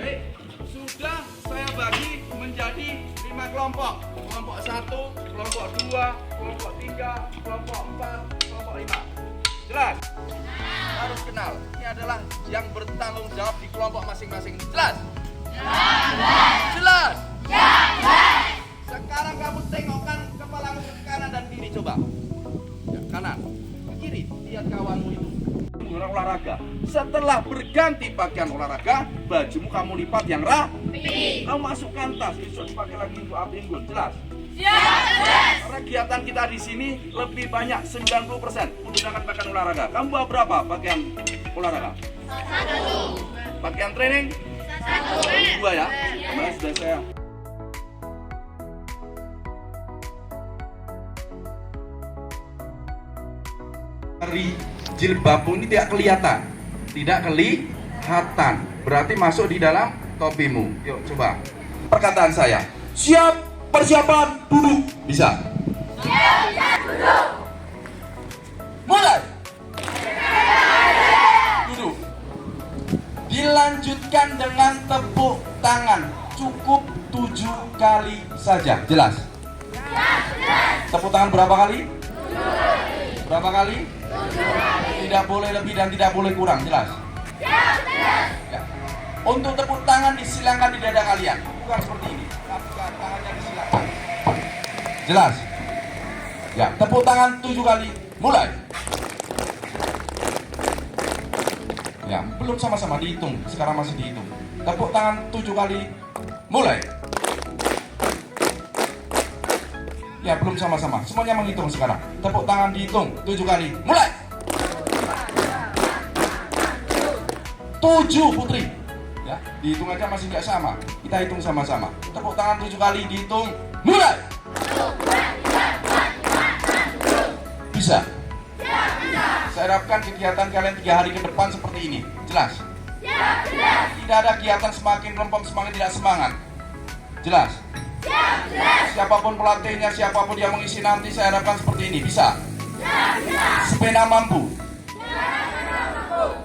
Baik, sudah saya bagi menjadi 5 kelompok. Kelompok 1, kelompok 2, kelompok 3, kelompok 4, kelompok 5. Jelas? Harus kenal. Ini adalah yang bertanggung jawab di kelompok masing-masing. Jelas? Jelas? Sekarang kamu tengokkan kepalamu ke kanan dan kiri, coba. Ya, kanan, ke kiri, lihat kawanmu itu. Olahraga. Setelah berganti pakaian olahraga, bajumu kamu lipat yang rapi. Kamu masukkan tas, besok dipakai lagi untuk api unggun. Jelas? Karena kegiatan kita di sini lebih banyak 90% menggunakan pakaian olahraga. Kamu bawa berapa pakaian olahraga? 1. Pakaian training? 1. 2 ya? Kemarin sudah saya. Dari jilbabmu ini tidak kelihatan, berarti masuk di dalam topimu. Yuk coba perkataan saya, siap, persiapan, duduk. Bisa? Siap, duduk. Mulai. Duduk. Dilanjutkan dengan tepuk tangan, cukup 7 kali saja. Jelas? Tepuk tangan berapa kali? 7 kali. Berapa kali? 7 kali. Tidak boleh lebih dan tidak boleh kurang. Jelas? Ya. Untuk tepuk tangan disilangkan di dada kalian, bukan seperti ini, tapi tangannya disilangkan. Jelas? Ya, tepuk tangan 7 kali. Mulai. Ya, belum sama-sama dihitung, sekarang masih dihitung. Tepuk tangan 7 kali. Mulai. Ya, belum sama-sama. Semuanya menghitung sekarang. Tepuk tangan dihitung 7 kali. Mulai. 7 Putri. Ya, dihitung aja masih nggak sama. Kita hitung sama-sama. Tepuk tangan 7 kali dihitung. Mulai. Bisa? Saya harapkan kegiatan kalian 3 hari ke depan seperti ini. Jelas? Tidak ada kegiatan semakin rempong semakin tidak semangat. Jelas? Siapapun pelatihnya, siapapun yang mengisi nanti, saya harapkan seperti ini. Bisa? Sepena mampu?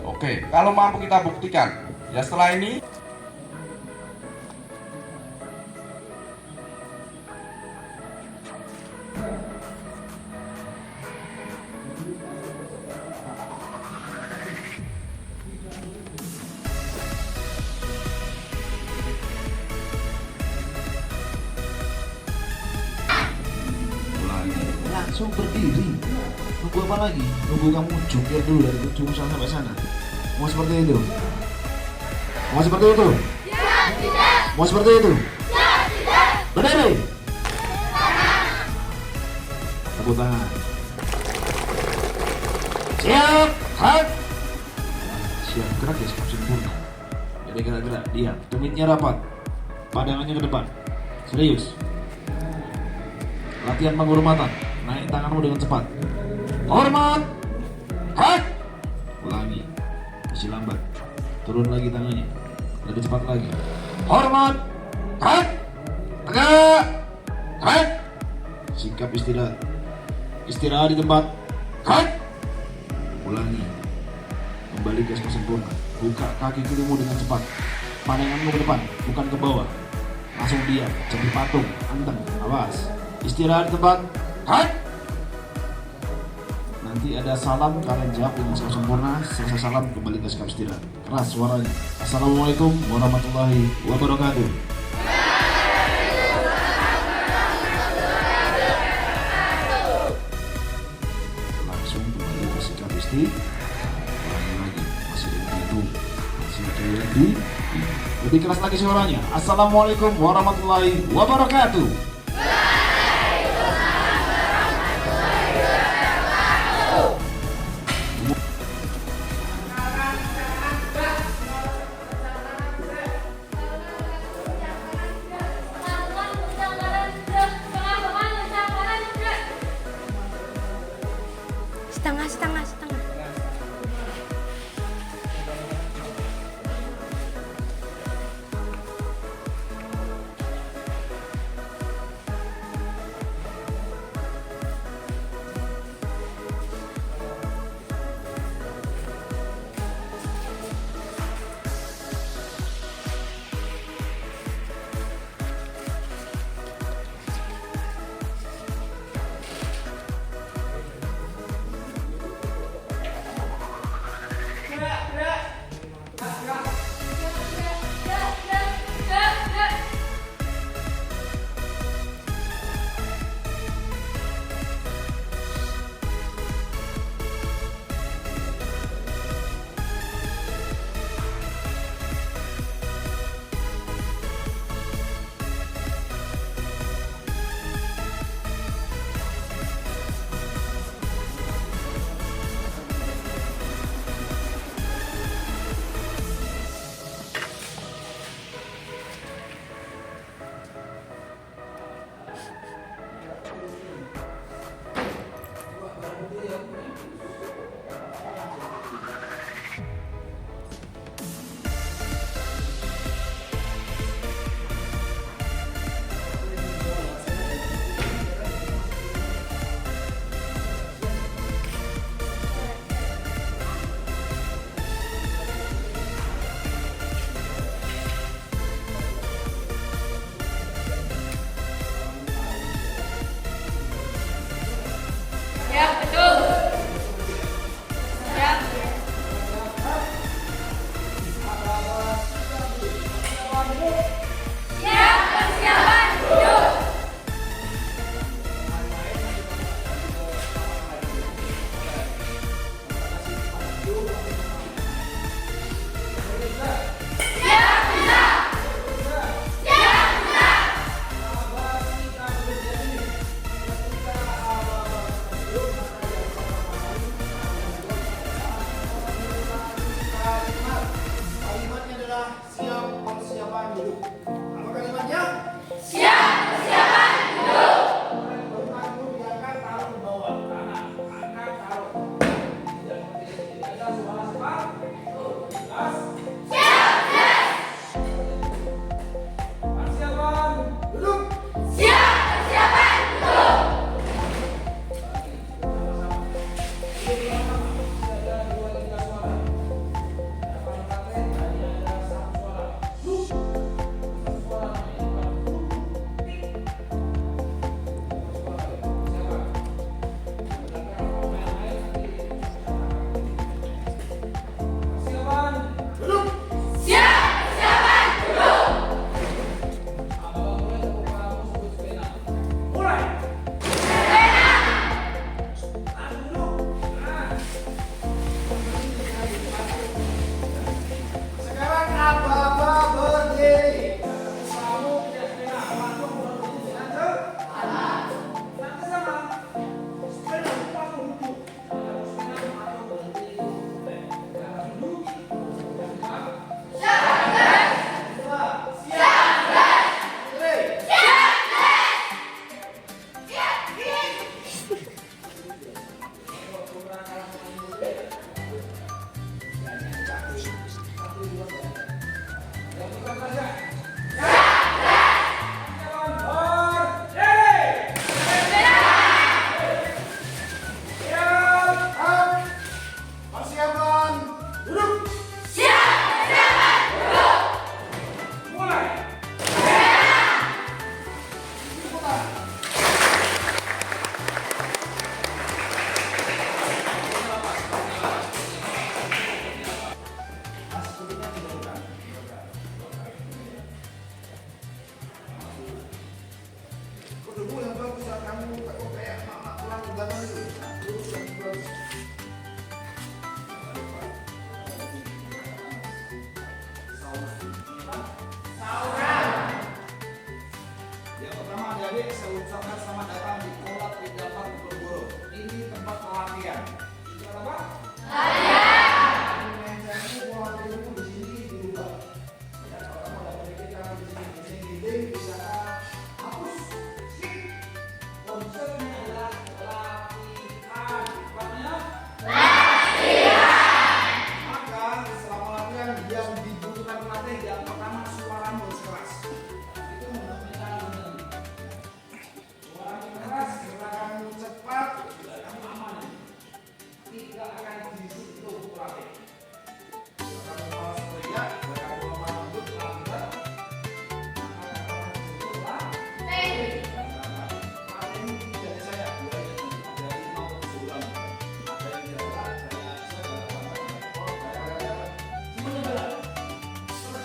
Oke, kalau mampu kita buktikan. Ya, setelah ini langsung berdiri. Nunggu apa lagi? Nunggu kamu jungkir dulu dari ujung sana sampai sana. Mau seperti itu? Mau seperti itu? Mau seperti itu? Berdiri. Tepuk tangan. Siap. Hak. Siap, gerak ya, sempurna. Jadi gerak-gerak, diam. Tumitnya rapat. Pandangannya ke depan. Serius. Latihan penghormatan. Naik tanganmu dengan cepat. Hormat. Hak. Ulangi. Masih lambat. Turun lagi tangannya. Lebih cepat lagi. Hormat. Hak. Tegak. Hak. Sikap istirahat. Istirahat di tempat. Hak. Ulangi. Kembali ke sempurna. Buka kaki kirimu dengan cepat. Pandanganmu ke depan, bukan ke bawah. Langsung diam. Jadi patung. Anteng. Awas. Istirahat di tempat. Hak. Nanti ada salam, kalian jawab dengan sikap sempurna. Selesai salam, kembali ke sikap istirahat. Keras suaranya. Assalamualaikum warahmatullahi wabarakatuh. Langsung kembali ke sikap istirahat. Ulangi lagi. Masih itu. Masih lagi. Lebih keras lagi suaranya. Assalamualaikum warahmatullahi wabarakatuh. Setengah.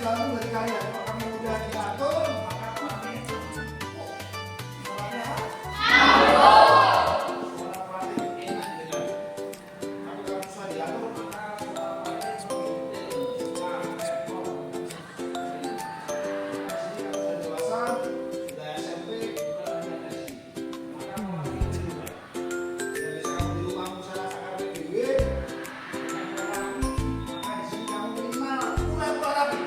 Tergantung dari kalian. Kalau kamu mudah diatur, maka pelatih suara pelatih enak didengar. Tapi kalau susah diatur, maka suara pelatih sini kalau sudah dewasa, sudah SMP, sudah ada SD. Maka pelatih itu juga. Jadi kalau di rumahmu saya akan PBW, maka di sini kamu minimal pura-pura rapi.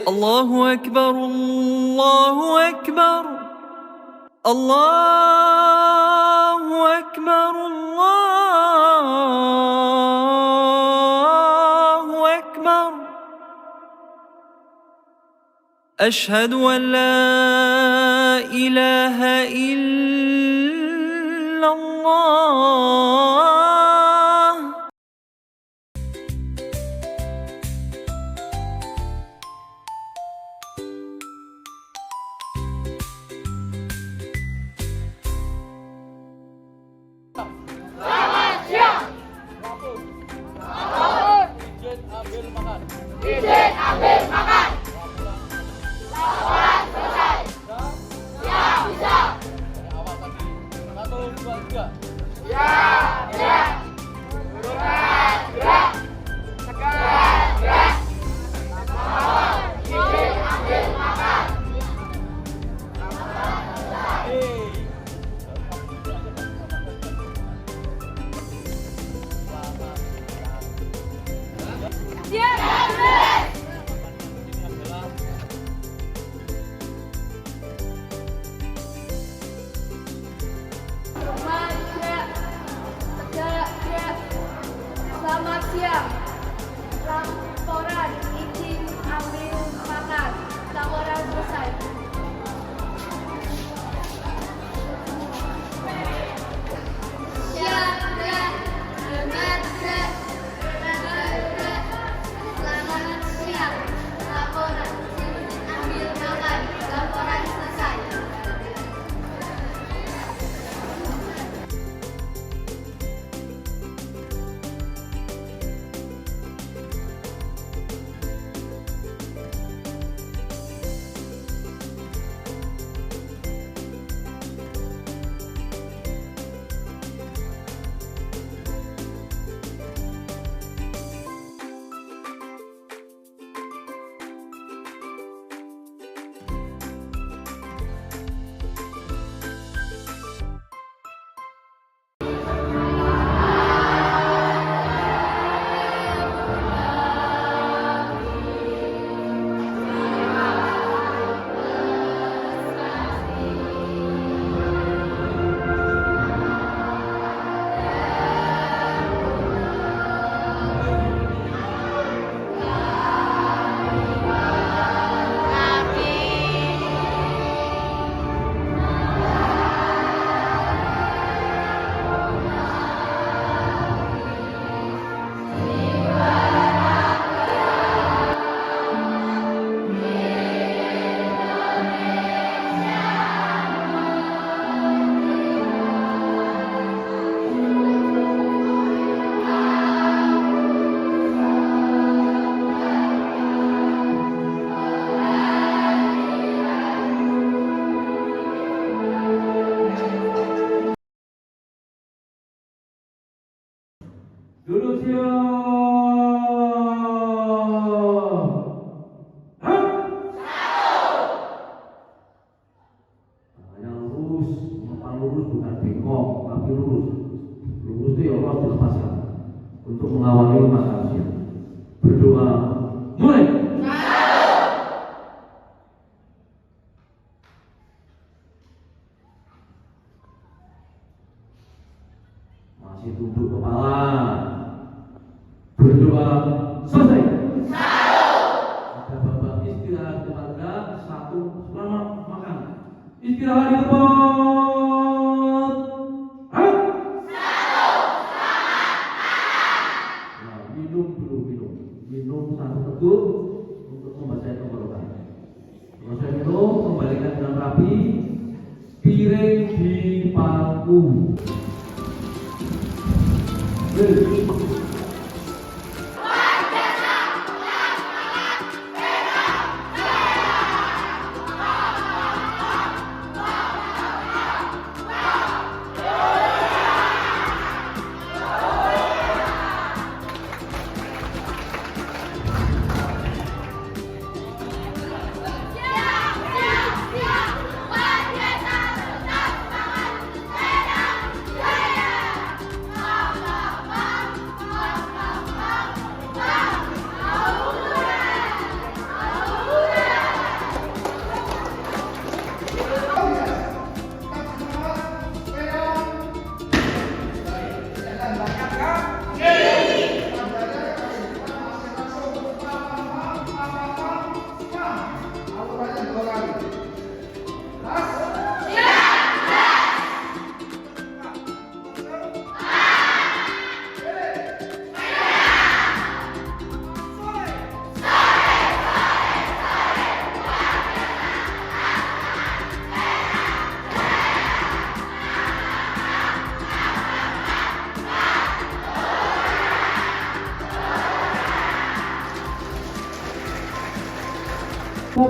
الله أكبر الله أكبر الله أكبر الله أكبر أشهد أن لا إله إلا الله. Izin ambil makan. Laporan selesai. Ya, bisa. Awal tadi. 1, 2, 3. Ya. Istirahat di tempat. Hah? Nah, minum dulu, minum satu teguk untuk membaca tenggorokan. Selesai minum, kembalikan dengan rapi. Piring di paku.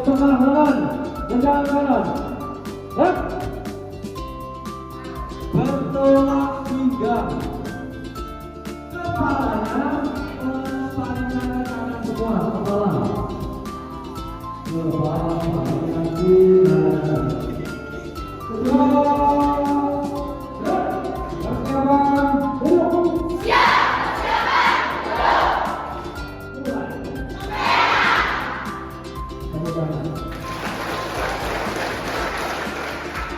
Tengah kanan, tegang kanan. Yap. Bertolak pinggang. Kepalanya palingkan kanan semua, kepala. Kepala palingkan kanan. Kedua. Yap. Siapkan. Duduk.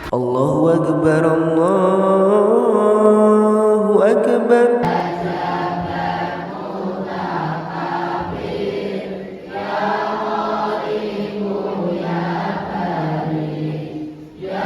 Allahu Akbar, Allahu Akbar. Ya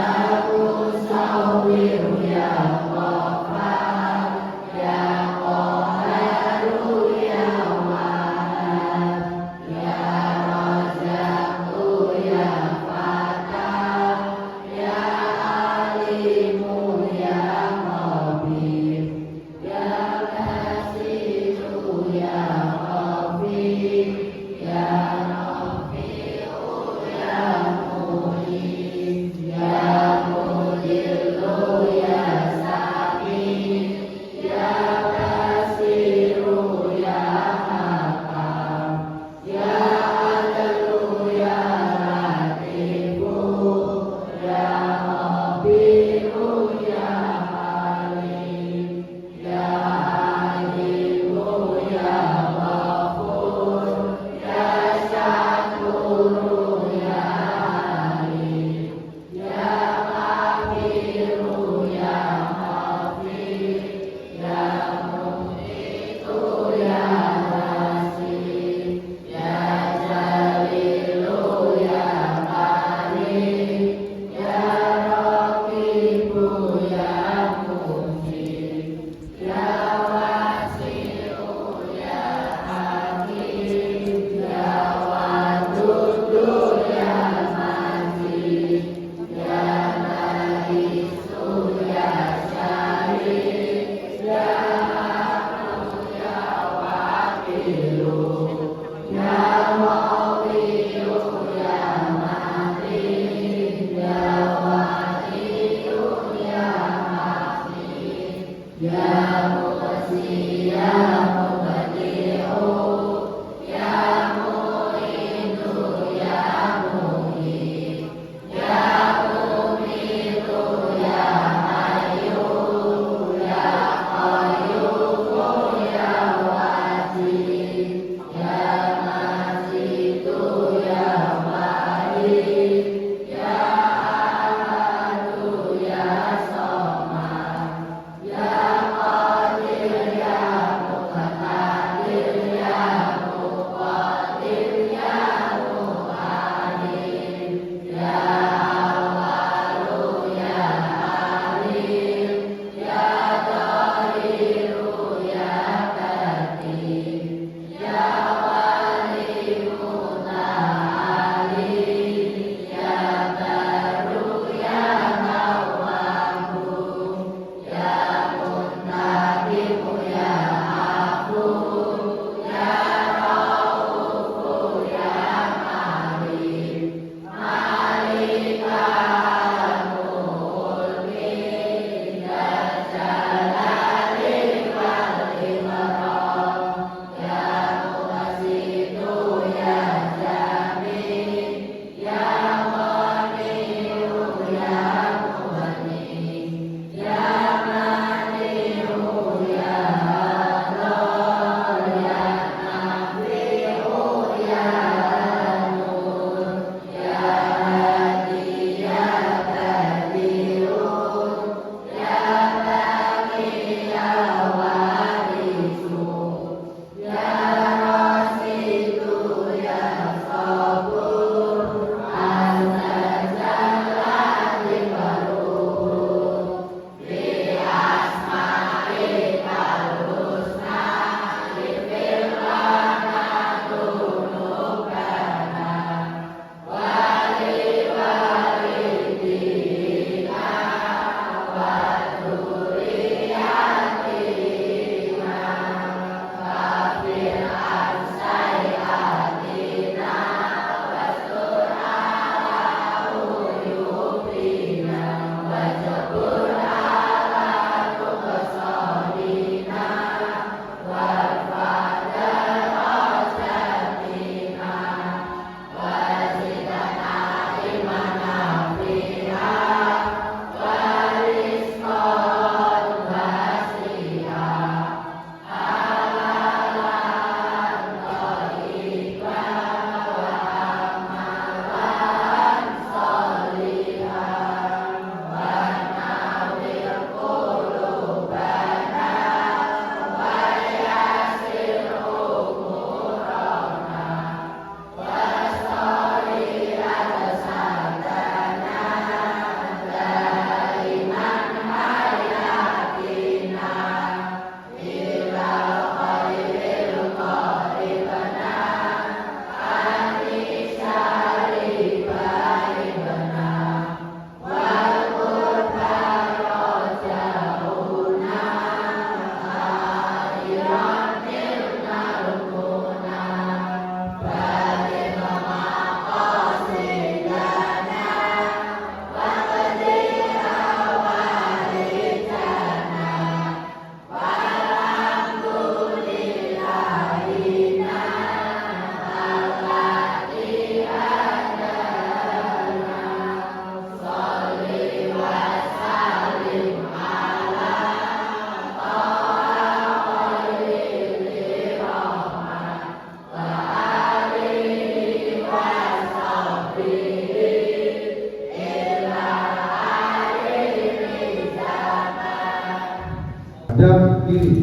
kiri.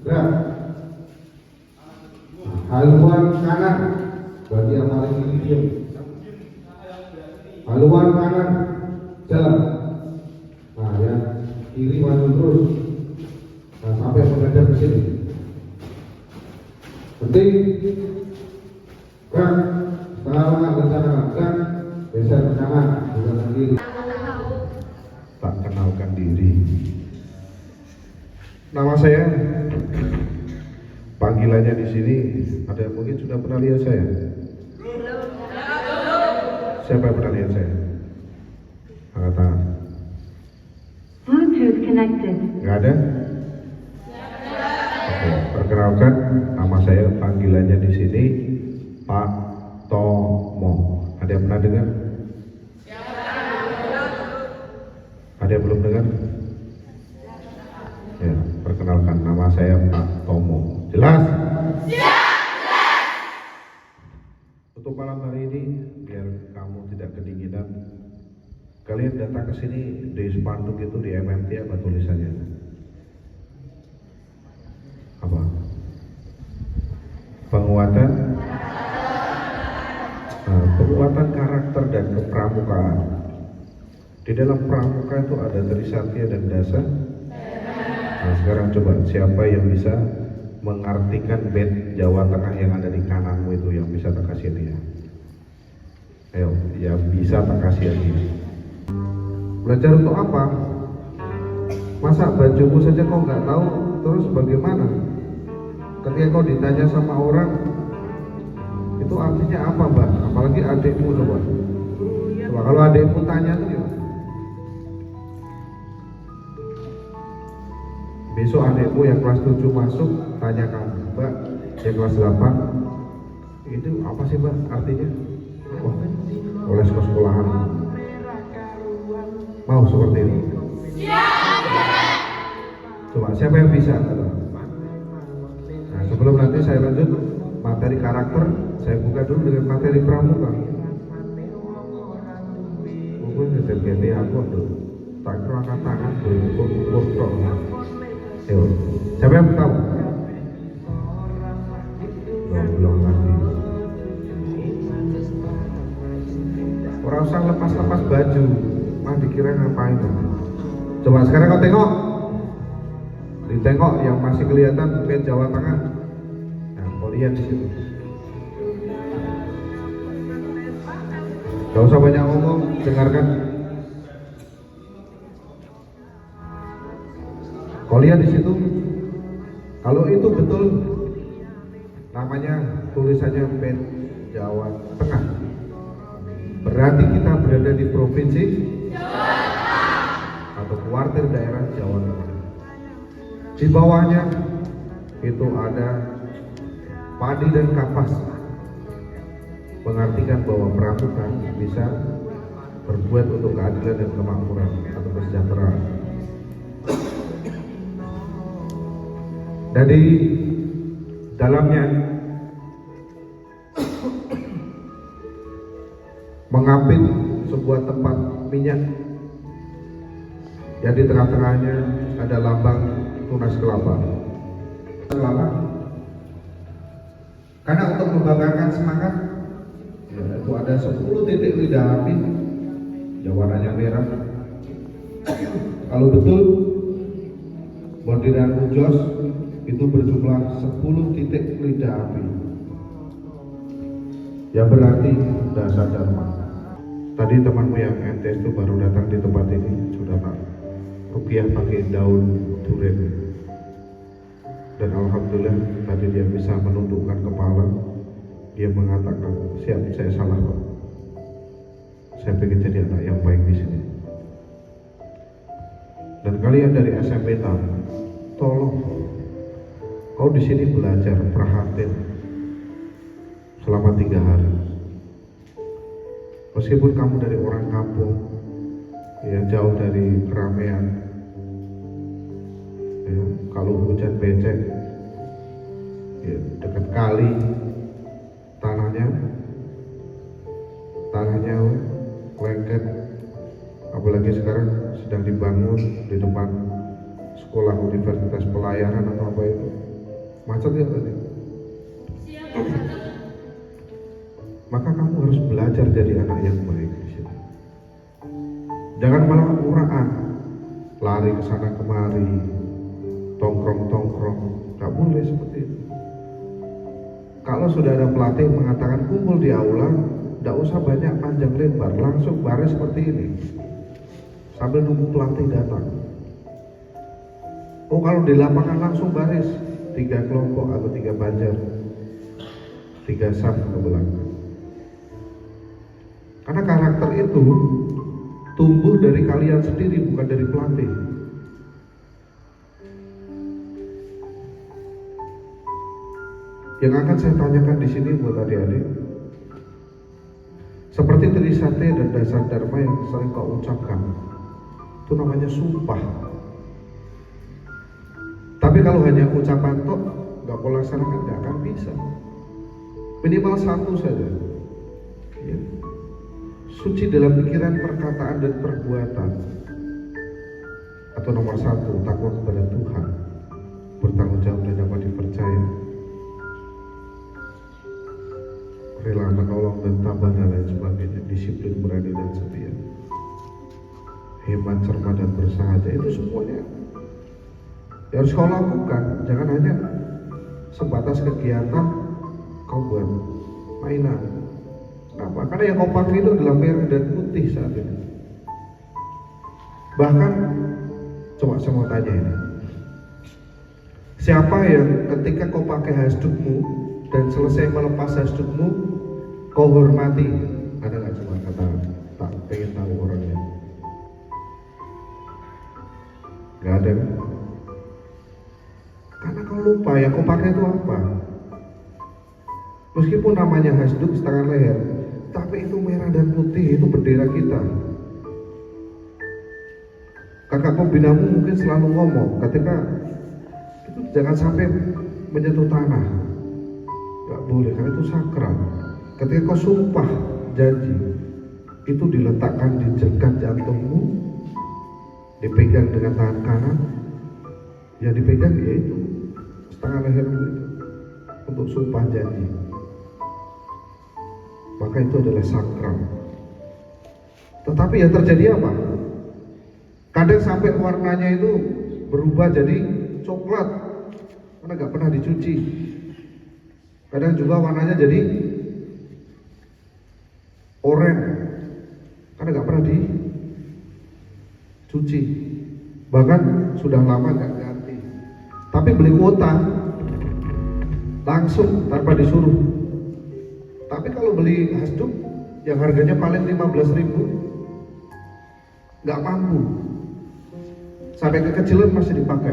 Gerak. Haluan kanan. Berarti yang paling kiri diam. Haluan kanan. Jalan. Nah, yang kiri maju terus. Nah, sampai menghadap ke sini. Penting. Gerak. Setengah lengan ke kanan. Gerak. Geser ke kanan. Ke kiri. Tak kenalkan diri. Nama saya. Panggilannya di sini ada yang mungkin sudah pernah lihat saya. Siapa yang pernah lihat saya? Angkat tangan. Bluetooth connected. Nggak ada? Oke, perkenalkan nama saya, panggilannya di sini Pak Tomo. Ada yang pernah dengar? Ada yang belum dengar? Ya, perkenalkan nama saya Pak Tomo. Jelas? Untuk malam hari ini, biar kamu tidak kedinginan, kalian datang ke sini di spanduk itu di MMT apa tulisannya? Apa? Penguatan? Nah, penguatan karakter dan kepramukaan. Di dalam pramuka itu ada Trisatya dan Dasa. Nah, sekarang coba siapa yang bisa mengartikan bed Jawa Tengah yang ada di kananmu itu, yang bisa tak kasih dia. Ayo, yang bisa tak kasih dia. Belajar untuk apa? Masa bajumu saja kau nggak tahu, terus bagaimana? Ketika kau ditanya sama orang, itu artinya apa, Mbak? Apalagi adikmu, coba. Coba kalau adikmu tanya tuh gimana? Besok adikmu yang kelas 7 masuk, tanya kamu, Mbak, yang kelas 8, itu apa sih, Mbak, artinya? Wah, oleh sekolahan. Mau seperti itu? Coba, siapa yang bisa? Nah, sebelum nanti saya lanjut materi karakter, saya buka dulu dengan materi pramuka. Mungkin jadi aku tuh, tak kerangka tangan, berukur-ukur. Yo, siapa yang tahu? Belum lagi. Orang usah lepas-lepas baju, mah dikira ngapain? Coba sekarang kau tengok, ditengok yang masih kelihatan bed Jawa Tengah. Nah, kau lihat di situ. Gak usah banyak ngomong, dengarkan. Kau lihat di situ, kalau itu betul, namanya tulisannya bed Jawa Tengah. Berarti kita berada di provinsi atau kuartir daerah Jawa Tengah. Di bawahnya itu ada padi dan kapas, mengartikan bahwa pramuka bisa berbuat untuk keadilan dan kemakmuran atau kesejahteraan. Dari dalamnya mengapit sebuah tempat minyak yang di tengah-tengahnya ada lambang tunas kelapa. Karena untuk membanggakan semangat, ya, itu ada 10 titik lidah api yang warnanya merah. Kalau betul bordiran Ujos itu berjumlah 10 titik lidah api, yang berarti dasar dharma. Tadi temanmu yang MTS itu baru datang di tempat ini, sudah tak rupiah pakai daun durian, dan alhamdulillah tadi dia bisa menundukkan kepala. Dia mengatakan, siap, saya salah, Pak, saya pengen jadi anak yang baik di sini. Dan kalian dari SMP tahu, tolong kau di sini belajar perhatian selama 3 hari. Meskipun kamu dari orang kampung, ya jauh dari keramaian, ya, kalau hujan becek, ya, dekat kali, tanahnya lengket, apalagi sekarang sedang dibangun di depan sekolah universitas pelayaran atau apa itu. Macet ya tadi. Maka kamu harus belajar jadi anak yang baik di sini. Jangan malah uraan, lari ke sana kemari, tongkrong-tongkrong. Gak boleh seperti itu. Kalau sudah ada pelatih mengatakan kumpul di aula, tidak usah banyak panjang lebar, langsung baris seperti ini sambil nunggu pelatih datang. Oh, kalau di lapangan langsung baris 3 kelompok atau 3 banjar, 3 saf ke belakang. Karena karakter itu tumbuh dari kalian sendiri, bukan dari pelatih. Yang akan saya tanyakan di sini buat adik-adik, seperti Trisate dan dasar dharma yang sering kau ucapkan, itu namanya sumpah. Tapi kalau hanya ucapan tok, nggak kau laksanakan, nggak akan bisa. Minimal 1 saja. Ya. Suci dalam pikiran, perkataan, dan perbuatan. Atau nomor 1, takut kepada Tuhan, bertanggung jawab dan dapat dipercaya, rela menolong dan tabah dan lain sebagainya, disiplin, berani dan setia, hemat, cermat dan bersahaja. Itu semuanya ya harus kau lakukan. Jangan hanya sebatas kegiatan kau buat mainan. Kenapa? Karena yang kau pakai itu adalah merah dan putih saat ini. Bahkan coba saya mau tanya ini, siapa yang ketika kau pakai hasdukmu dan selesai melepas hasdukmu, kau hormati? Ada nggak? Cuma kata tak pengen tahu orangnya. Nggak ada. Karena kau lupa yang kau pakai itu apa. Meskipun namanya hasduk setengah leher, tapi itu merah dan putih, itu bendera kita. Kakak pembinamu mungkin selalu ngomong ketika itu jangan sampai menyentuh tanah. Gak boleh, karena itu sakral. Ketika kau sumpah janji, itu diletakkan di jengkat jantungmu, dipegang dengan tangan kanan. Yang dipegang yaitu setengah lehermu itu untuk sumpah janji. Maka itu adalah sakral. Tetapi yang terjadi apa? Kadang sampai warnanya itu berubah jadi coklat karena gak pernah dicuci. Kadang juga warnanya jadi oranye karena gak pernah dicuci. Bahkan sudah lama gak ganti. Tapi beli kuota langsung tanpa disuruh. Tapi kalau beli hasduk yang harganya paling 15.000, nggak mampu. Sampai kekecilan masih dipakai.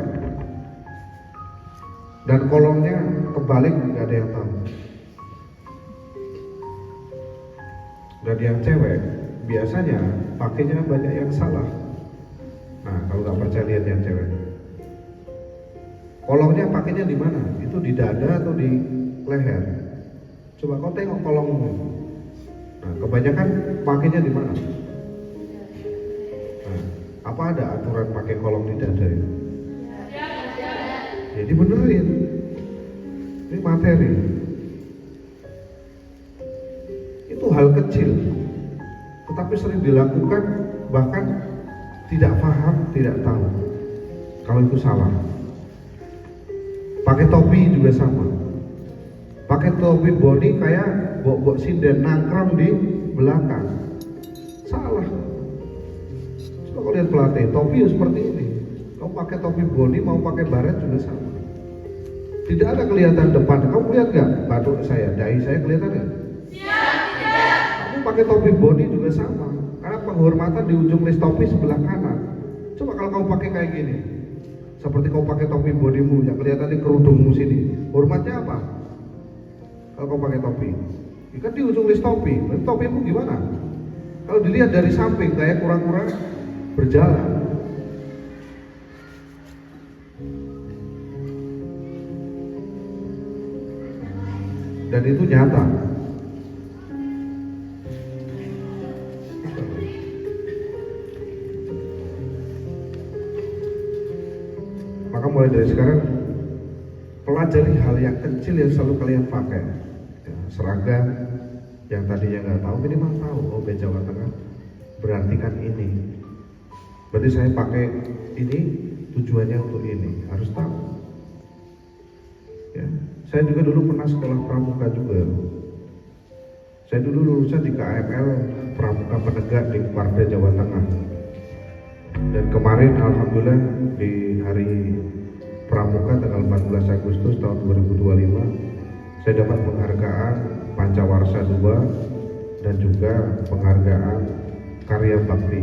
Dan kolongnya kebalik, nggak ada yang tahu. Dan yang cewek biasanya pakainya banyak yang salah. Nah, kalau nggak percaya lihat yang cewek. Kolongnya pakainya di mana? Itu di dada atau di leher? Coba kau tengok kolongmu. Nah, kebanyakan pakainya di mana? Nah, apa ada aturan pakai kolong di dada itu? Jadi benerin. Ini materi. Itu hal kecil, tetapi sering dilakukan, bahkan tidak paham, tidak tahu kalau itu salah. Pakai topi juga sama. Pakai topi boni kayak bok-bok sinden nangkrong di belakang. Salah. Coba kau lihat pelatih, topi ya seperti ini. Kau pakai topi boni mau pakai baret juga sama. Tidak ada kelihatan depan. Kamu lihat nggak batuk saya, dahi saya kelihatan nggak? Tidak. Kamu pakai topi boni juga sama. Karena penghormatan di ujung list topi sebelah kanan. Coba kalau kamu pakai kayak gini, seperti kau pakai topi bodimu yang kelihatan di kerudungmu sini, hormatnya apa? Kalau kau pakai topi, kan di ujung list topi, berarti topimu gimana? Kalau dilihat dari samping kayak kurang-kurang berjalan. Dan itu nyata. Maka mulai dari sekarang pelajari hal yang kecil yang selalu kalian pakai. Ya, seragam yang tadinya nggak tahu, minimal tahu. Oh, ke Jawa Tengah berarti kan ini. Berarti saya pakai ini tujuannya untuk ini, harus tahu. Ya, saya juga dulu pernah sekolah pramuka juga. Saya dulu lulusan di KML Pramuka Penegak di Parda Jawa Tengah. Dan kemarin alhamdulillah di hari Pramuka tanggal 14 Agustus tahun 2025 saya dapat penghargaan Pancawarsa II dan juga penghargaan Karya Bakti.